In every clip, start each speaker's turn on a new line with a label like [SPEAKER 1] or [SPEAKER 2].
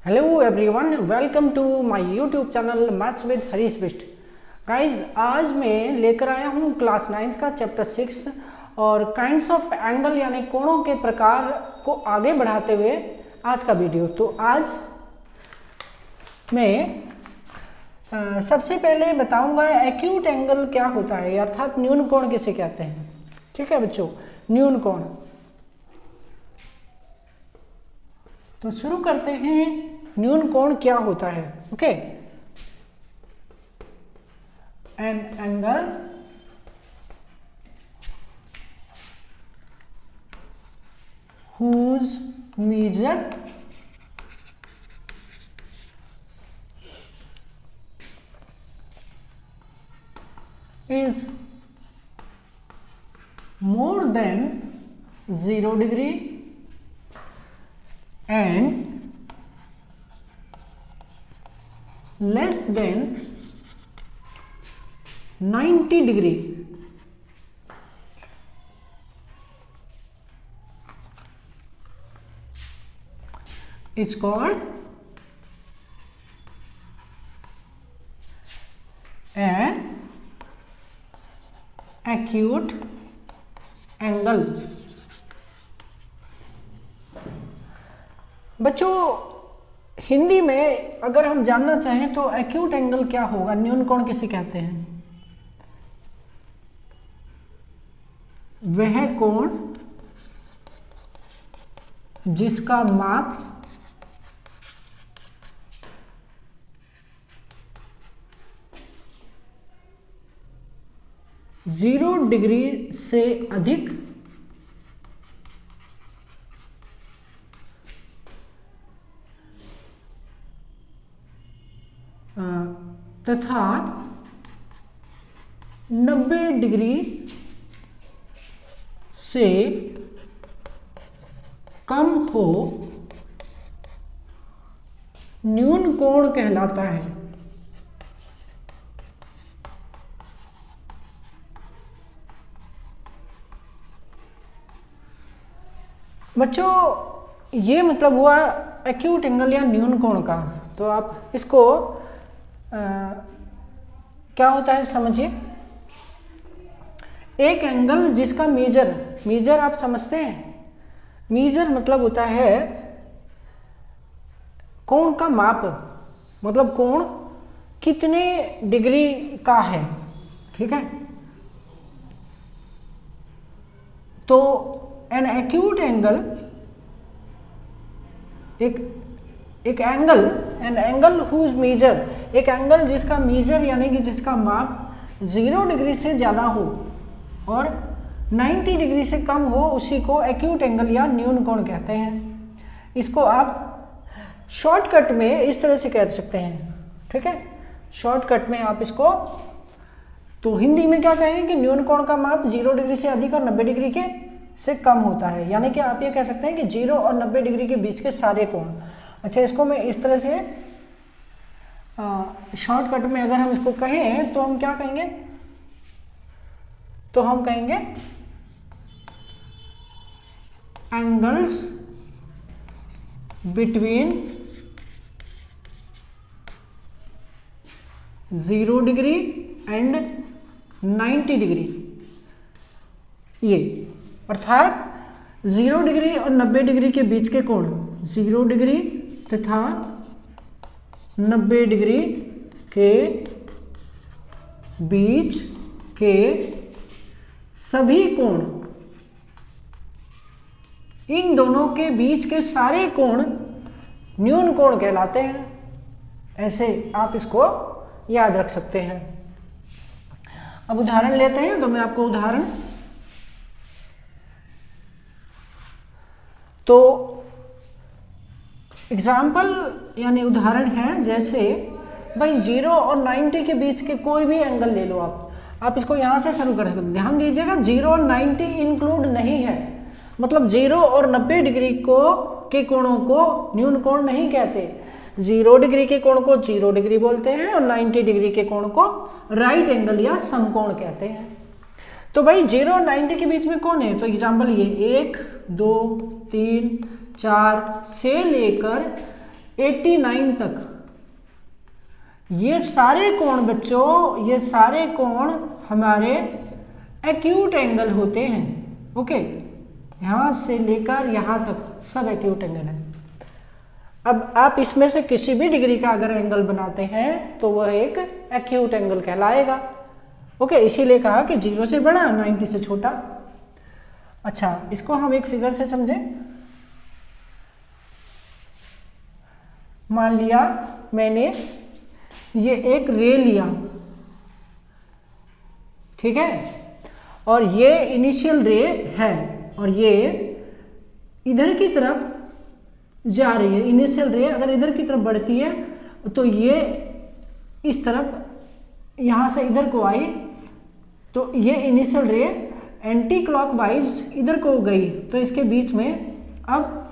[SPEAKER 1] Hello everyone, welcome to my YouTube channel maths with Harish Bisht. Guys, आज मैं लेकर आया हूँ क्लास 9 का चैप्टर 6 और काइंड्स ऑफ एंगल यानी कोणों के प्रकार को आगे बढ़ाते हुए आज का वीडियो। तो आज मैं सबसे पहले बताऊंगा एक्यूट एंगल क्या होता है, अर्थात न्यून कोण किसे कहते हैं। ठीक है बच्चों, न्यून कोण। तो शुरू करते हैं, न्यून कोण क्या होता है। Okay, an angle whose measure is more than 0 degree and less than 90 degree is called an acute angle। बच्चों, हिंदी में अगर हम जानना चाहें तो एक्यूट एंगल क्या होगा, न्यून कोण किसे कहते हैं? वह कोण जिसका माप जीरो डिग्री से अधिक तथा 90 डिग्री से कम हो, न्यून कोण कहलाता है। बच्चों, ये मतलब हुआ एक्यूट एंगल या न्यून कोण का। तो आप इसको क्या होता है समझिए। एक एंगल जिसका मेजर आप समझते हैं, मेजर मतलब होता है कोण का माप, मतलब कोण कितने डिग्री का है। ठीक है, तो an acute angle an angle whose measure, एक एंगल जिसका मेजर यानी कि जिसका माप 0 डिग्री से ज़्यादा हो और 90 डिग्री से कम हो, उसी को एक्यूट एंगल या न्यून कोण कहते हैं। इसको आप शॉर्टकट में इस तरह से कह सकते हैं। ठीक है, शॉर्टकट में आप इसको तो हिंदी में क्या कहेंगे कि न्यून कोण का माप 0 डिग्री से अधिक और 90 डिग्री के से कम होता है, यानी कि आप ये कह सकते हैं कि 0 और 90 डिग्री के बीच के सारे कोण। अच्छा, इसको मैं इस तरह से शॉर्टकट में अगर हम इसको कहें तो हम क्या कहेंगे, तो हम कहेंगे angles between 0 degree and 90 degree. ये अर्थात 0 डिग्री और 90 डिग्री के बीच के कोण, 0 डिग्री तथा 90 डिग्री के बीच के सभी कोण, इन दोनों के बीच के सारे कोण न्यून कोण कहलाते हैं। ऐसे आप इसको याद रख सकते हैं। अब उदाहरण लेते हैं, तो मैं आपको उदाहरण, तो एग्जाम्पल यानी उदाहरण है, जैसे भाई 0 और 90 के बीच के कोई भी एंगल ले लो आप इसको यहां से शुरू कर सकते हैं। ध्यान दीजिएगा, 0 और 90 इंक्लूड नहीं है, मतलब 0 और 90 डिग्री के कोणों को न्यून कोण नहीं कहते। 0 डिग्री के कोण को 0 डिग्री बोलते हैं और 90 डिग्री के कोण को राइट एंगल या समकोण कहते हैं। तो भाई 0 और 90 के बीच में कौन है, तो एग्जाम्पल ये 1 2 3 4 से लेकर 89 तक, ये सारे कोण बच्चों, ये सारे कोण हमारे एक्यूट एंगल होते हैं। ओके, यहां से लेकर यहां तक सब एक्यूट एंगल है। अब आप इसमें से किसी भी डिग्री का अगर एंगल बनाते हैं तो वह एक एक्यूट एंगल कहलाएगा। ओके, इसीलिए कहा कि 0 से बड़ा 90 से छोटा। अच्छा, इसको हम एक फिगर से समझें। मान लिया मैंने ये एक रे लिया, ठीक है, और ये इनिशियल रे है और ये इधर की तरफ जा रही है। इनिशियल रे अगर इधर की तरफ बढ़ती है तो ये इस तरफ यहां से इधर को आई, तो ये इनिशियल रे एंटी क्लॉकवाइज इधर को गई, तो इसके बीच में अब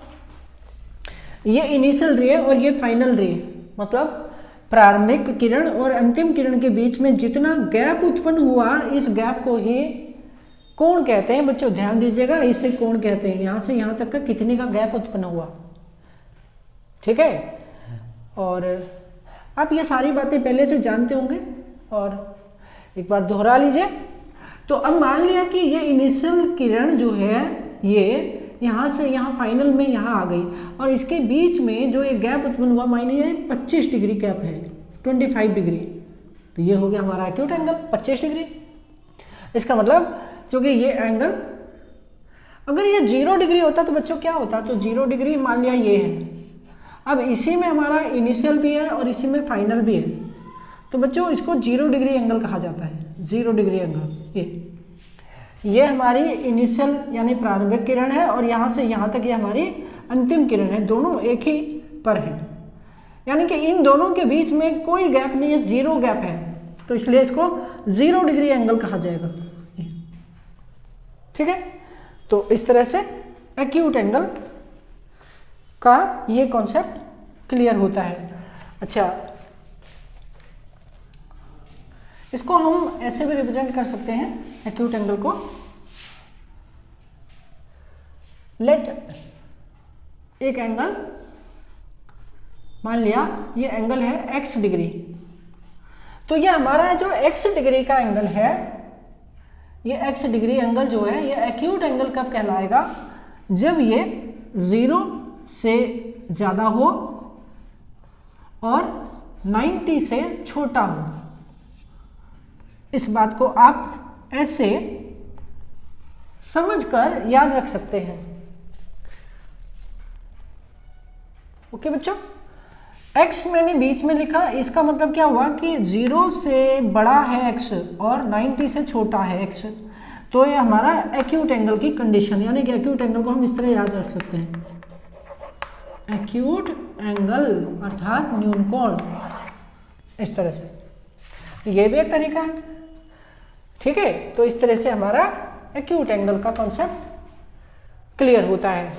[SPEAKER 1] ये इनिशियल रे और ये फाइनल रे, मतलब प्रारंभिक किरण और अंतिम किरण के बीच में जितना गैप उत्पन्न हुआ, इस गैप को ही कोण कहते हैं। बच्चों ध्यान दीजिएगा, इसे कोण कहते हैं। यहां से यहां तक का कितने का गैप उत्पन्न हुआ, ठीक है। और आप ये सारी बातें पहले से जानते होंगे और एक बार दोहरा लीजिए। तो अब मान लिया कि ये इनिशियल किरण जो है ये यहाँ से यहाँ फाइनल में यहाँ आ गई और इसके बीच में जो एक गैप उत्पन्न हुआ, मानिए ये 25 डिग्री गैप है, 25 डिग्री, तो ये हो गया हमारा एक्यूट एंगल 25 डिग्री। इसका मतलब क्योंकि ये एंगल अगर ये 0 डिग्री होता तो बच्चों क्या होता, तो 0 डिग्री मान लिया ये है। अब इसी में हमारा इनिशियल भी है और इसी में फाइनल भी है, तो बच्चों इसको 0 डिग्री एंगल कहा जाता है। 0 डिग्री एंगल ये हमारी इनिशियल यानी प्रारंभिक किरण है और यहाँ से यहाँ तक ये हमारी अंतिम किरण है, दोनों एक ही पर है, यानी कि इन दोनों के बीच में कोई गैप नहीं है, 0 गैप है, तो इसलिए इसको 0 डिग्री एंगल कहा जाएगा। ठीक है, तो इस तरह से एक्यूट एंगल का ये कॉन्सेप्ट क्लियर होता है। अच्छा, इसको हम ऐसे भी रिप्रेजेंट कर सकते हैं एक्यूट एंगल को। लेट एक एंगल, मान लिया ये एंगल है x डिग्री, तो ये हमारा जो x डिग्री का एंगल है, ये x डिग्री एंगल जो है ये एक्यूट एंगल कब कहलाएगा, जब ये 0 से ज्यादा हो और 90 से छोटा हो। इस बात को आप ऐसे समझकर याद रख सकते हैं। ओके बच्चों, x मैंने बीच में लिखा, इसका मतलब क्या हुआ कि 0 से बड़ा है x और 90 से छोटा है x, तो ये हमारा एक्यूट एंगल की कंडीशन, यानी कि एक्यूट एंगल को हम इस तरह याद रख सकते हैं, एक्यूट एंगल अर्थात न्यून कोण, इस तरह से। ये भी एक तरीका है, ठीक है। तो इस तरह से हमारा एक्यूट एंगल का कॉन्सेप्ट क्लियर होता है।